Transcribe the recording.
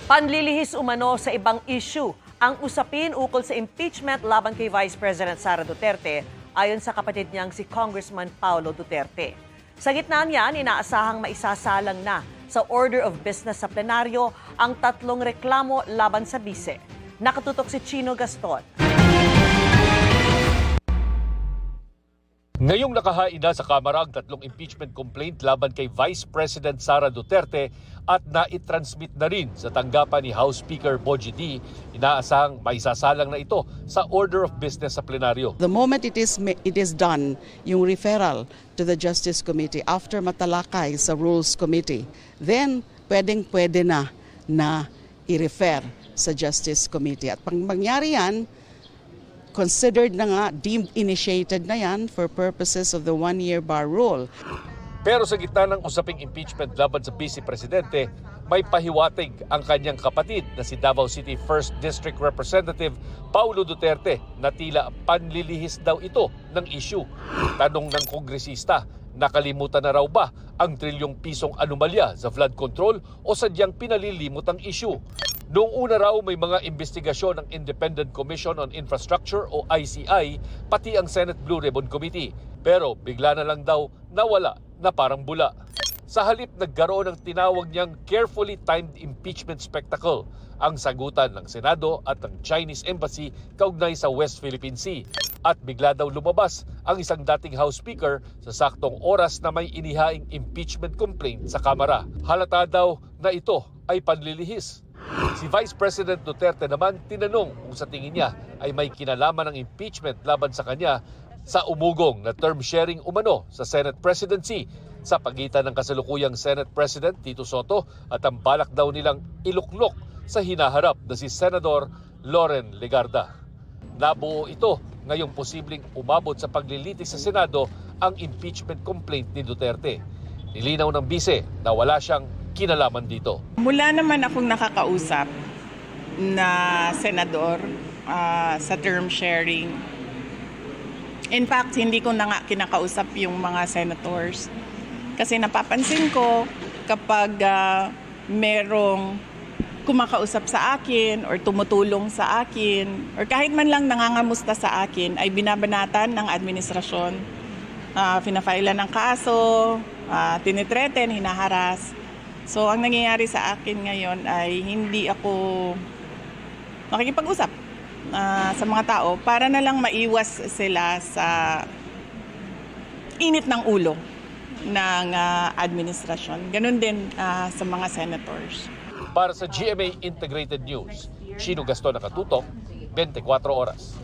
Panlilihis umano sa ibang issue ang usapin ukol sa impeachment laban kay Vice President Sara Duterte ayon sa kapatid niyang si Congressman Paulo Duterte. Sa gitna niyan, inaasahang maisasalang na sa Order of Business sa plenaryo ang 3 reklamo laban sa bise. Nakatutok si Chino Gaston. Ngayong nakahain na sa Kamara ang 3 impeachment complaint laban kay Vice President Sara Duterte at naitransmit na rin sa tanggapan ni House Speaker Bogie D, inaasahang maisasalang na ito sa Order of Business sa plenaryo. The moment it is done, yung referral to the Justice Committee after matalakay sa Rules Committee, then pwede na i-refer sa Justice Committee. At pag mangyari yan, considered na nga, deemed initiated na yan for purposes of the 1-year bar rule. Pero sa gitna ng usaping impeachment laban sa Vice Presidente, may pahiwatig ang kanyang kapatid na si Davao City 1st District Representative Paulo Duterte na tila panlilihis daw ito ng issue. Tanong ng kongresista, nakalimutan na raw ba ang trilyong pisong anomalya sa flood control o sadyang pinalilimot ang issue? Noong una raw may mga investigasyon ng Independent Commission on Infrastructure o ICI pati ang Senate Blue Ribbon Committee. Pero bigla na lang daw nawala na parang bula. Sa halip nagkaroon ng tinawag niyang carefully timed impeachment spectacle ang sagutan ng Senado at ng Chinese Embassy kaugnay sa West Philippine Sea. At bigla daw lumabas ang isang dating House Speaker sa saktong oras na may inihaing impeachment complaint sa Kamara. Halata daw na ito ay panlilihis. Si Vice President Duterte naman tinanong kung sa tingin niya ay may kinalaman ng impeachment laban sa kanya sa umugong na term sharing umano sa Senate presidency sa pagitan ng kasalukuyang Senate President Tito Soto at ang balak daw nilang iluklok sa hinaharap na si Senador Loren Legarda. Nabuo ito ngayong posibleng umabot sa paglilitis sa Senado ang impeachment complaint ni Duterte. Nilinaw ng bise na wala siyang kinalaman dito. Mula naman akong nakakausap na senador sa term sharing. In fact, hindi ko na nga kinakausap yung mga senators. Kasi napapansin ko kapag merong kumakausap sa akin or tumutulong sa akin or kahit man lang nangangamusta sa akin ay binabanatan ng administrasyon. Pinafailan ng kaso, tinitreten, hinaharas. So, ang nangyayari sa akin ngayon ay hindi ako makikipag-usap sa mga tao para na lang maiwas sila sa init ng ulo ng administrasyon. Ganun din sa mga senators. Para sa GMA Integrated News, Chino Gaston, nakatutok, 24 oras.